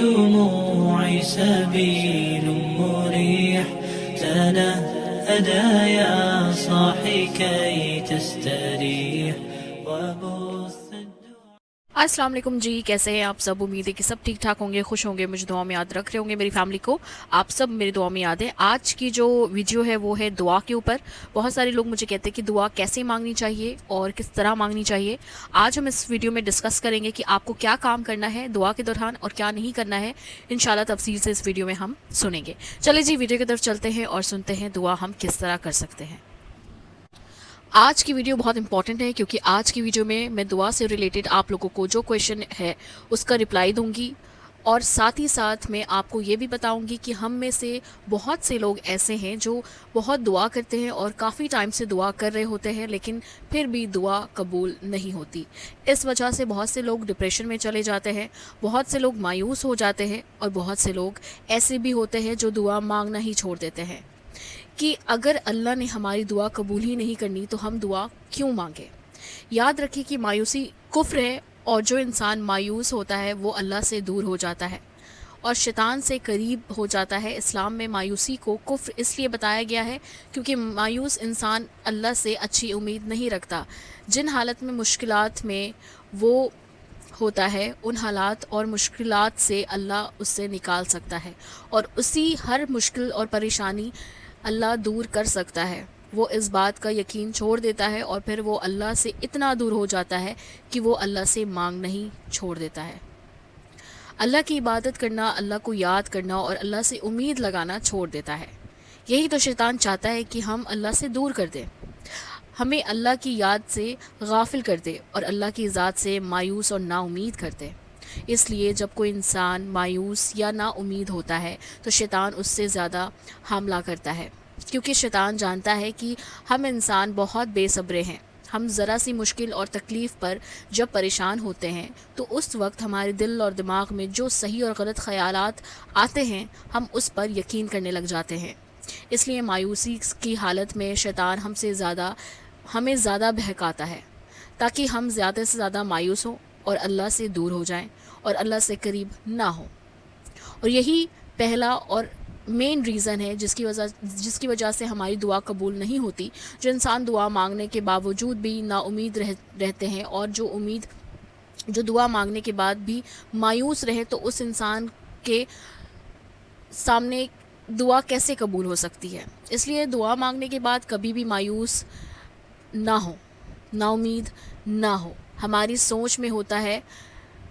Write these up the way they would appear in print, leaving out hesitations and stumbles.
الدموع سبيل مريح تنهدى يا صاحي كي تستريح وبث السلام علیکم جی، کیسے ہیں آپ سب؟ امید ہے کہ سب ٹھیک ٹھاک ہوں گے، خوش ہوں گے، مجھے دعا میں یاد رکھ رہے ہوں گے، میری فیملی کو آپ سب میری دعا میں یاد ہے۔ آج کی جو ویڈیو ہے وہ ہے دعا کے اوپر۔ بہت سارے لوگ مجھے کہتے ہیں کہ دعا کیسے مانگنی چاہیے اور کس طرح مانگنی چاہیے۔ آج ہم اس ویڈیو میں ڈسکس کریں گے کہ آپ کو کیا کام کرنا ہے دعا کے دوران اور کیا نہیں کرنا ہے۔ انشاءاللہ تفصیل سے اس ویڈیو میں ہم سنیں گے۔ چلے جی ویڈیو کی طرف چلتے ہیں اور سنتے ہیں دعا ہم کس طرح کر سکتے ہیں۔ آج کی ویڈیو بہت امپورٹنٹ ہے کیونکہ آج کی ویڈیو میں دعا سے ریلیٹڈ آپ لوگوں کو جو کویشچن ہے اس کا رپلائی دوں گی، اور ساتھ ہی ساتھ میں آپ کو یہ بھی بتاؤں گی کہ ہم میں سے بہت سے لوگ ایسے ہیں جو بہت دعا کرتے ہیں اور کافی ٹائم سے دعا کر رہے ہوتے ہیں لیکن پھر بھی دعا قبول نہیں ہوتی۔ اس وجہ سے بہت سے لوگ ڈپریشن میں چلے جاتے ہیں، بہت سے لوگ مایوس ہو جاتے ہیں، اور بہت سے لوگ ایسے بھی ہوتے ہیں جو دعا مانگنا ہی چھوڑ دیتے ہیں کہ اگر اللہ نے ہماری دعا قبول ہی نہیں کرنی تو ہم دعا کیوں مانگیں۔ یاد رکھیں کہ مایوسی کفر ہے، اور جو انسان مایوس ہوتا ہے وہ اللہ سے دور ہو جاتا ہے اور شیطان سے قریب ہو جاتا ہے۔ اسلام میں مایوسی کو کفر اس لیے بتایا گیا ہے کیونکہ مایوس انسان اللہ سے اچھی امید نہیں رکھتا۔ جن حالت میں مشکلات میں وہ ہوتا ہے ان حالات اور مشکلات سے اللہ اس سے نکال سکتا ہے، اور اسی ہر مشکل اور پریشانی اللہ دور کر سکتا ہے۔ وہ اس بات کا یقین چھوڑ دیتا ہے اور پھر وہ اللہ سے اتنا دور ہو جاتا ہے کہ وہ اللہ سے مانگنا ہی چھوڑ دیتا ہے۔ اللہ کی عبادت کرنا، اللہ کو یاد کرنا اور اللہ سے امید لگانا چھوڑ دیتا ہے۔ یہی تو شیطان چاہتا ہے کہ ہم اللہ سے دور کر دیں، ہمیں اللہ کی یاد سے غافل کر دے اور اللہ کی ذات سے مایوس اور نا امید کر دے۔ اس لیے جب کوئی انسان مایوس یا نا امید ہوتا ہے تو شیطان اس سے زیادہ حملہ کرتا ہے، کیونکہ شیطان جانتا ہے کہ ہم انسان بہت بے صبرے ہیں۔ ہم ذرا سی مشکل اور تکلیف پر جب پریشان ہوتے ہیں تو اس وقت ہمارے دل اور دماغ میں جو صحیح اور غلط خیالات آتے ہیں ہم اس پر یقین کرنے لگ جاتے ہیں۔ اس لیے مایوسی کی حالت میں شیطان ہمیں زیادہ بہکاتا ہے تاکہ ہم زیادہ سے زیادہ مایوس ہوں اور اللہ سے دور ہو جائیں اور اللہ سے قریب نہ ہوں۔ اور یہی پہلا اور مین ریزن ہے جس کی وجہ سے ہماری دعا قبول نہیں ہوتی۔ جو انسان دعا مانگنے کے باوجود بھی نا امید رہتے ہیں اور جو دعا مانگنے کے بعد بھی مایوس رہے تو اس انسان کے سامنے دعا کیسے قبول ہو سکتی ہے۔ اس لیے دعا مانگنے کے بعد کبھی بھی مایوس نہ ہو، نا امید نہ ہو۔ ہماری سوچ میں ہوتا ہے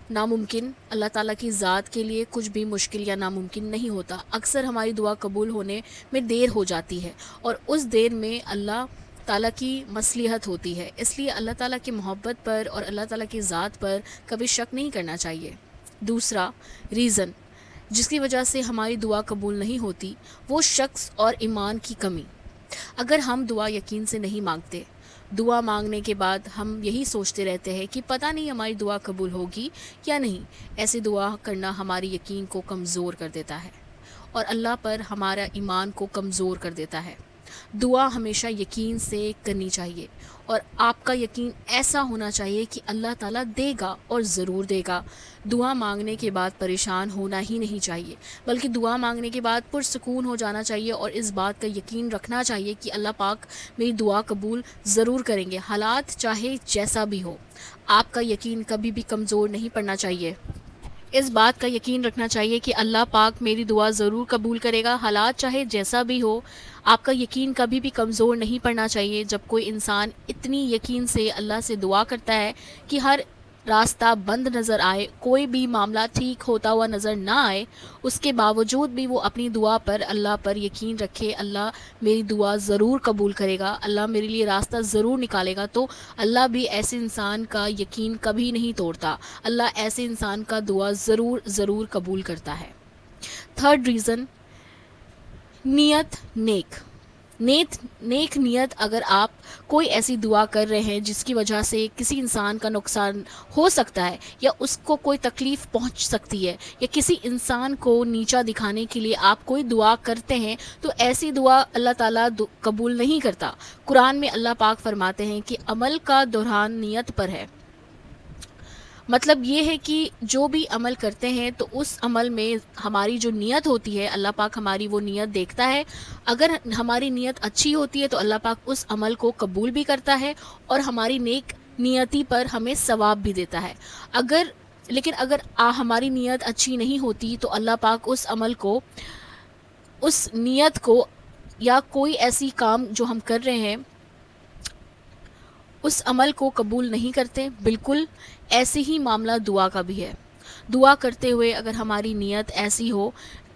ناممکن، اللہ تعالیٰ کی ذات کے لیے کچھ بھی مشکل یا ناممکن نہیں ہوتا۔ اکثر ہماری دعا قبول ہونے میں دیر ہو جاتی ہے اور اس دیر میں اللہ تعالیٰ کی مصلحت ہوتی ہے۔ اس لیے اللہ تعالیٰ کی محبت پر اور اللہ تعالیٰ کی ذات پر کبھی شک نہیں کرنا چاہیے۔ دوسرا ریزن جس کی وجہ سے ہماری دعا قبول نہیں ہوتی وہ شخص اور ایمان کی کمی۔ اگر ہم دعا یقین سے نہیں مانگتے، دعا مانگنے کے بعد ہم یہی سوچتے رہتے ہیں کہ پتہ نہیں ہماری دعا قبول ہوگی یا نہیں، ایسی دعا کرنا ہماری یقین کو کمزور کر دیتا ہے اور اللہ پر ہمارا ایمان کو کمزور کر دیتا ہے۔ دعا ہمیشہ یقین سے کرنی چاہیے اور آپ کا یقین ایسا ہونا چاہیے کہ اللہ تعالیٰ دے گا اور ضرور دے گا۔ دعا مانگنے کے بعد پریشان ہونا ہی نہیں چاہیے، بلکہ دعا مانگنے کے بعد پرسکون ہو جانا چاہیے اور اس بات کا یقین رکھنا چاہیے کہ اللہ پاک میری دعا قبول ضرور کریں گے، حالات چاہے جیسا بھی ہو۔ آپ کا یقین کبھی بھی کمزور نہیں پڑنا چاہیے۔ اس بات کا یقین رکھنا چاہیے کہ اللہ پاک میری دعا ضرور قبول کرے گا، حالات چاہے جیسا بھی ہو۔ آپ کا یقین کبھی بھی کمزور نہیں پڑنا چاہیے۔ جب کوئی انسان اتنی یقین سے اللہ سے دعا کرتا ہے کہ ہر راستہ بند نظر آئے، کوئی بھی معاملہ ٹھیک ہوتا ہوا نظر نہ آئے، اس کے باوجود بھی وہ اپنی دعا پر اللہ پر یقین رکھے، اللہ میری دعا ضرور قبول کرے گا، اللہ میرے لیے راستہ ضرور نکالے گا، تو اللہ بھی ایسے انسان کا یقین کبھی نہیں توڑتا۔ اللہ ایسے انسان کا دعا ضرور قبول کرتا ہے۔ تھرڈ ریزن، نیت نیک نیت۔ اگر آپ کوئی ایسی دعا کر رہے ہیں جس کی وجہ سے کسی انسان کا نقصان ہو سکتا ہے یا اس کو کوئی تکلیف پہنچ سکتی ہے یا کسی انسان کو نیچا دکھانے کے لیے آپ کوئی دعا کرتے ہیں تو ایسی دعا اللہ تعالیٰ قبول نہیں کرتا۔ قرآن میں اللہ پاک فرماتے ہیں کہ عمل کا دوران نیت پر ہے۔ مطلب یہ ہے کہ جو بھی عمل کرتے ہیں تو اس عمل میں ہماری جو نیت ہوتی ہے اللہ پاک ہماری وہ نیت دیکھتا ہے. اگر ہماری نیت اچھی ہوتی ہے تو اللہ پاک اس عمل کو قبول بھی کرتا ہے اور ہماری نیک نیتی پر ہمیں ثواب بھی دیتا ہے. لیکن اگر ہماری نیت اچھی نہیں ہوتی تو اللہ پاک اس عمل کو، اس نیت کو یا کوئی ایسی کام جو ہم کر رہے ہیں اس عمل کو قبول نہیں کرتے. بالکل ایسے ہی معاملہ دعا کا بھی ہے. دعا کرتے ہوئے اگر ہماری نیت ایسی ہو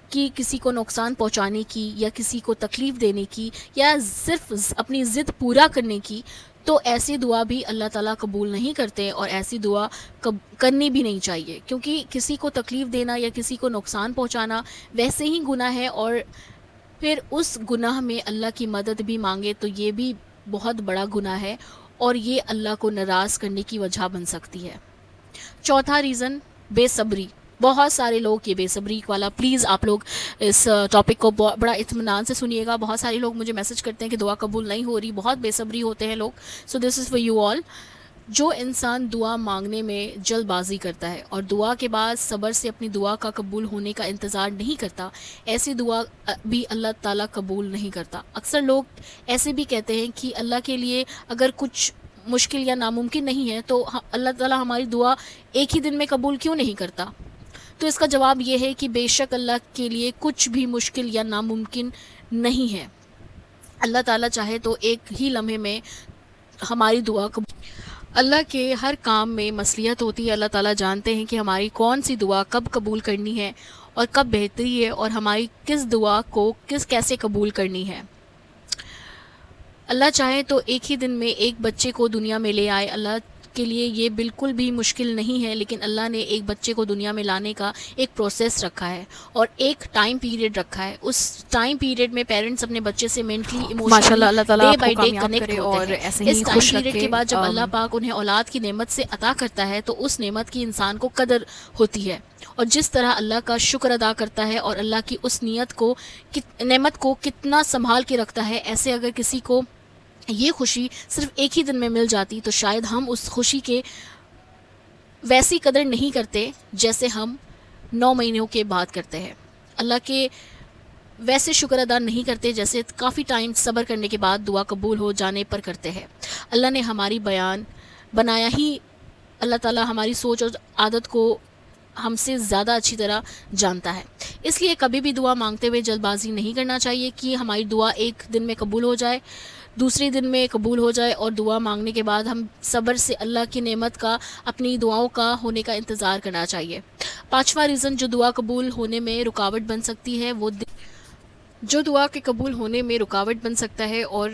کہ کسی کو نقصان پہنچانے کی یا کسی کو تکلیف دینے کی یا صرف اپنی ضد پورا کرنے کی، تو ایسی دعا بھی اللہ تعالیٰ قبول نہیں کرتے اور ایسی دعا کرنی بھی نہیں چاہیے. کیونکہ کسی کو تکلیف دینا یا کسی کو نقصان پہنچانا ویسے ہی گناہ ہے، اور پھر اس گناہ میں اللہ کی مدد بھی مانگے تو یہ بھی بہت بڑا گناہ ہے اور یہ اللہ کو ناراض کرنے کی وجہ بن سکتی ہے. چوتھا ریزن بے صبری. بہت سارے لوگ یہ بے صبری والا، پلیز آپ لوگ اس ٹاپک کو بڑا اطمینان سے سنیے گا. بہت سارے لوگ مجھے میسج کرتے ہیں کہ دعا قبول نہیں ہو رہی، بہت بے صبری ہوتے ہیں لوگ. سو دس از فار یو آل. جو انسان دعا مانگنے میں جلد بازی کرتا ہے اور دعا کے بعد صبر سے اپنی دعا کا قبول ہونے کا انتظار نہیں کرتا، ایسی دعا بھی اللہ تعالیٰ قبول نہیں کرتا. اکثر لوگ ایسے بھی کہتے ہیں کہ اللہ کے لیے اگر کچھ مشکل یا ناممکن نہیں ہے تو اللہ تعالیٰ ہماری دعا ایک ہی دن میں قبول کیوں نہیں کرتا؟ تو اس کا جواب یہ ہے کہ بے شک اللہ کے لیے کچھ بھی مشکل یا ناممکن نہیں ہے. اللہ تعالیٰ چاہے تو ایک ہی لمحے میں ہماری دعا قبول. اللہ کے ہر کام میں مصلحت ہوتی ہے. اللہ تعالیٰ جانتے ہیں کہ ہماری کون سی دعا کب قبول کرنی ہے اور کب بہتری ہے اور ہماری کس دعا کو کیسے قبول کرنی ہے. اللہ چاہے تو ایک ہی دن میں ایک بچے کو دنیا میں لے آئے. اللہ کے لیے یہ بالکل بھی مشکل نہیں ہے، لیکن اللہ نے ایک بچے کو دنیا میں لانے کا ایک پروسیس رکھا ہے اور ایک ٹائم پیریڈ رکھا ہے. اس ٹائم پیریڈ میں پیرنٹس اپنے بچے سے mentally emotionally day by day connect ہوتے ہیں. اس ٹائم پیریڈ کے بعد جب اللہ پاک انہیں اولاد کی نعمت سے عطا کرتا ہے تو اس نعمت کی انسان کو قدر ہوتی ہے، اور جس طرح اللہ کا شکر ادا کرتا ہے اور اللہ کی اس نعمت کو کتنا سنبھال کے رکھتا ہے، ایسے اگر کسی کو یہ خوشی صرف ایک ہی دن میں مل جاتی تو شاید ہم اس خوشی کے ویسی قدر نہیں کرتے جیسے ہم 9 مہینوں کے بعد کرتے ہیں. اللہ کے ویسے شکر ادا نہیں کرتے جیسے کافی ٹائم صبر کرنے کے بعد دعا قبول ہو جانے پر کرتے ہیں. اللہ نے ہماری بنایا ہی، اللہ تعالیٰ ہماری سوچ اور عادت کو ہم سے زیادہ اچھی طرح جانتا ہے. اس لیے کبھی بھی دعا مانگتے ہوئے جلد بازی نہیں کرنا چاہیے کہ ہماری دعا ایک دن میں قبول ہو جائے، دوسرے دن میں قبول ہو جائے اور دعا مانگنے کے بعد ہم صبر سے اللہ کی نعمت کا، اپنی دعاؤں کا ہونے کا انتظار کرنا چاہیے. پانچواں ریزن جو دعا قبول ہونے میں رکاوٹ بن سکتی ہے وہ دعا کے قبول ہونے میں رکاوٹ بن سکتا ہے اور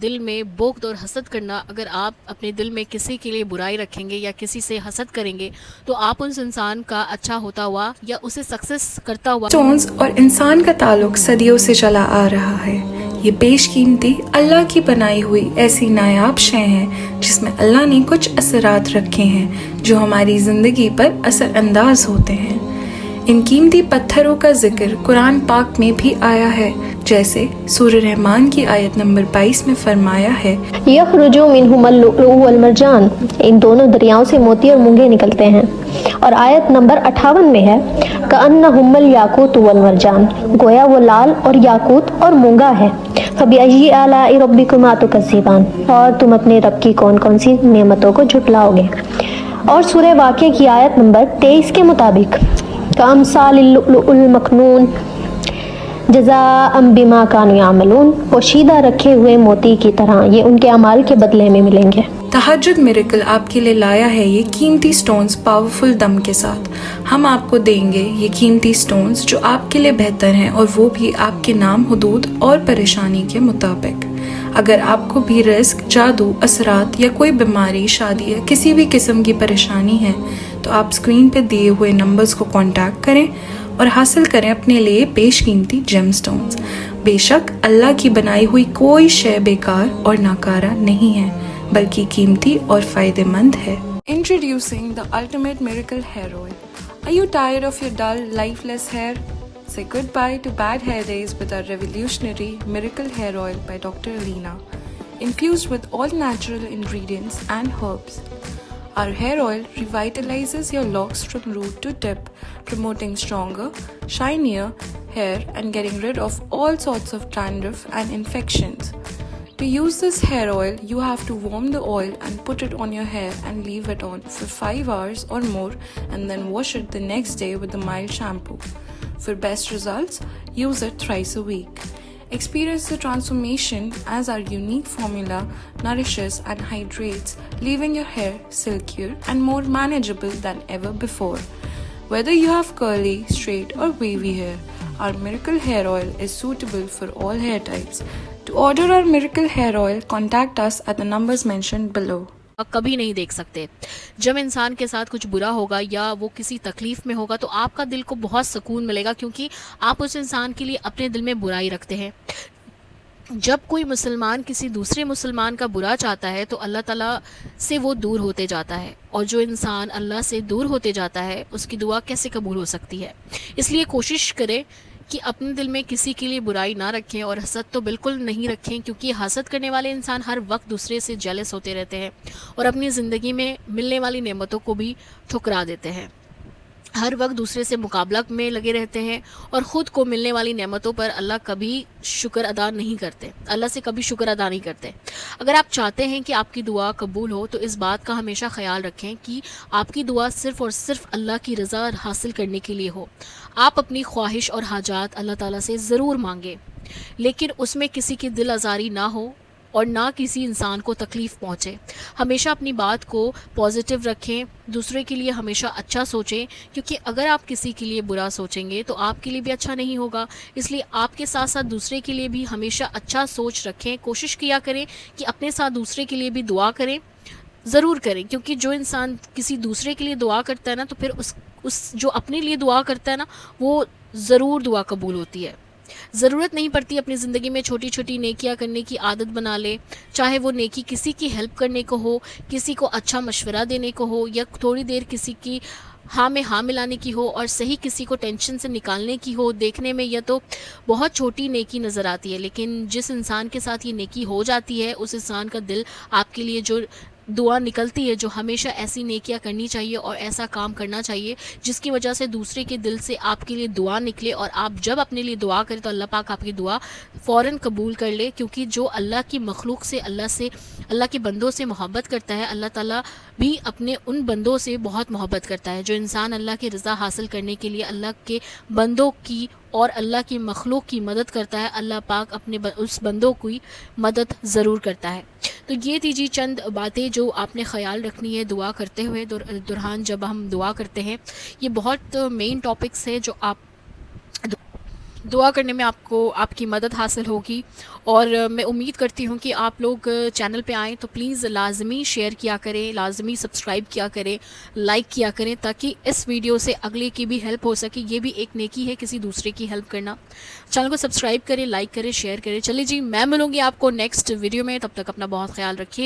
دل میں بغض اور حسد کرنا. اگر آپ اپنے دل میں کسی کے لیے برائی رکھیں گے یا کسی سے حسد کریں گے تو آپ اس انسان کا اچھا ہوتا ہوا یا اسے سکسیس کرتا ہوا. سٹونز اور انسان کا تعلق صدیوں سے چلا آ رہا ہے. یہ بیش قیمتی اللہ کی بنائی ہوئی ایسی نایاب شے ہیں جس میں اللہ نے کچھ اثرات رکھے ہیں جو ہماری زندگی پر اثر انداز ہوتے ہیں. ان قیمتی پتھروں کا ذکر قرآن پاک میں بھی آیا ہے، جیسے سورہ رحمان کی آیت نمبر 22 میں فرمایا ہے یخرج منہما اللؤلؤ والمرجان، ان دونوں دریاؤں سے موتی اور مونگے نکلتے ہیں. اور آیت نمبر 58 میں ہے کأنہما الیاقوت والمرجان، گویا وہ لال اور یاقوت اور مونگا ہے. فبأی آلاء ربکما تکذبان، اور تم اپنے رب کی کون کون سی نعمتوں کو جھٹلاؤ گے. اور سورہ واقعہ کی آیت نمبر 23 کے مطابق کامثال اللؤلؤ المکنون جزاء بما كانوا يعملون، پوشیدہ رکھے ہوئے موتی کی طرح یہ ان کے اعمال کے بدلے میں ملیں گے. تہجد میریکل آپ کے لیے لایا ہے یہ قیمتی سٹونز پاورفل دم کے ساتھ. ہم آپ کو دیں گے یہ قیمتی سٹونز جو آپ کے لیے بہتر ہیں، اور وہ بھی آپ کے نام، حدود اور پریشانی کے مطابق. اگر آپ کو بھی رزق، جادو، اثرات یا کوئی بیماری، شادی یا کسی بھی قسم کی پریشانی ہے تو آپ اسکرین پہ دیے ہوئے نمبرز کو کانٹیکٹ کریں اور حاصل کریں اپنے لیے بیش قیمتی جیم سٹونز. بے شک اللہ کی بنائی ہوئی کوئی شے بیکار اور ناکارہ نہیں ہے، بلکہ قیمتی اور فائدہ مند ہے. Introducing the ultimate miracle hair oil. Are you tired of your dull, lifeless hair? Say goodbye to bad hair days with our revolutionary miracle hair oil by Dr. Alina, infused with all natural ingredients and herbs. Our hair oil revitalizes your locks from root to tip, promoting stronger, shinier hair and getting rid of all sorts of dandruff and infections. To use this hair oil, you have to warm the oil and put it on your hair and leave it on for 5 hours or more and then wash it the next day with a mild shampoo. For best results, use it thrice a week. Experience the transformation as our unique formula nourishes and hydrates, leaving your hair silkier and more manageable than ever before. Whether you have curly, straight or wavy hair, our miracle hair oil is suitable for all hair types. To order our miracle hair oil, contact us at the numbers mentioned below. کبھی نہیں دیکھ سکتے. جب انسان کے ساتھ کچھ برا ہوگا یا وہ کسی تکلیف میں ہوگا تو آپ کا دل کو بہت سکون ملے گا، کیونکہ آپ اس انسان کے لیے اپنے دل میں برائی رکھتے ہیں. جب کوئی مسلمان کسی دوسرے مسلمان کا برا چاہتا ہے تو اللہ تعالیٰ سے وہ دور ہوتے جاتا ہے، اور جو انسان اللہ سے دور ہوتے جاتا ہے اس کی دعا کیسے قبول ہو سکتی ہے. اس لیے کوشش کریں کہ اپنے دل میں کسی کے لیے برائی نہ رکھیں، اور حسد تو بالکل نہیں رکھیں، کیونکہ حسد کرنے والے انسان ہر وقت دوسرے سے جیلس ہوتے رہتے ہیں اور اپنی زندگی میں ملنے والی نعمتوں کو بھی ٹھکرا دیتے ہیں. ہر وقت دوسرے سے مقابلہ میں لگے رہتے ہیں اور خود کو ملنے والی نعمتوں پر اللہ کبھی شکر ادا نہیں کرتے، اللہ سے کبھی شکر ادا نہیں کرتے. اگر آپ چاہتے ہیں کہ آپ کی دعا قبول ہو تو اس بات کا ہمیشہ خیال رکھیں کہ آپ کی دعا صرف اور صرف اللہ کی رضا حاصل کرنے کے لیے ہو. آپ اپنی خواہش اور حاجات اللہ تعالیٰ سے ضرور مانگیں، لیکن اس میں کسی کی دل آزاری نہ ہو اور نہ کسی انسان کو تکلیف پہنچے. ہمیشہ اپنی بات کو پازیٹیو رکھیں، دوسرے کے لیے ہمیشہ اچھا سوچیں، کیونکہ اگر آپ کسی کے لیے برا سوچیں گے تو آپ کے لیے بھی اچھا نہیں ہوگا. اس لیے آپ کے ساتھ ساتھ دوسرے کے لیے بھی ہمیشہ اچھا سوچ رکھیں. کوشش کیا کریں کہ اپنے ساتھ دوسرے کے لیے بھی دعا کریں، ضرور کریں، کیونکہ جو انسان کسی دوسرے کے لیے دعا کرتا ہے نا تو پھر اس جو اپنے لیے دعا کرتا ہے نا وہ ضرور دعا قبول ہوتی ہے. ضرورت نہیں پڑتی اپنی زندگی میں چھوٹی چھوٹی نیکیاں کرنے کی عادت بنا لے، چاہے وہ نیکی کسی کی ہیلپ کرنے کو ہو، کسی کو اچھا مشورہ دینے کو ہو، یا تھوڑی دیر کسی کی ہاں میں ہاں ملانے کی ہو، اور صحیح کسی کو ٹینشن سے نکالنے کی ہو. دیکھنے میں یہ تو بہت چھوٹی نیکی نظر آتی ہے، لیکن جس انسان کے ساتھ یہ نیکی ہو جاتی ہے اس انسان کا دل آپ کے لیے جو دعا نکلتی ہے، جو ہمیشہ ایسی نیکیاں کرنی چاہیے اور ایسا کام کرنا چاہیے جس کی وجہ سے دوسرے کے دل سے آپ کے لیے دعا نکلے، اور آپ جب اپنے لیے دعا کریں تو اللہ پاک آپ کی دعا فوراً قبول کر لے. کیونکہ جو اللہ کی مخلوق سے اللہ کے بندوں سے محبت کرتا ہے، اللہ تعالیٰ بھی اپنے ان بندوں سے بہت محبت کرتا ہے. جو انسان اللہ کی رضا حاصل کرنے کے لیے اللہ کے بندوں کی اور اللہ کی مخلوق کی مدد کرتا ہے، اللہ پاک اپنے اس بندوں کی مدد ضرور کرتا ہے. تو یہ تھی جی چند باتیں جو آپ نے خیال رکھنی ہے دعا کرتے ہوئے دوران جب ہم دعا کرتے ہیں. یہ بہت مین ٹاپکس ہے جو آپ دعا کرنے میں آپ کو آپ کی مدد حاصل ہوگی. اور میں امید کرتی ہوں کہ آپ لوگ چینل پہ آئیں تو پلیز لازمی شیئر کیا کریں، لازمی سبسکرائب کیا کریں، لائک کیا کریں، تاکہ اس ویڈیو سے اگلے کی بھی ہیلپ ہو سکے. یہ بھی ایک نیکی ہے کسی دوسرے کی ہیلپ کرنا. چینل کو سبسکرائب کریں، لائک کریں، شیئر کریں. چلیے جی، میں ملوں گی آپ کو نیکسٹ ویڈیو میں. تب تک اپنا بہت خیال رکھیے.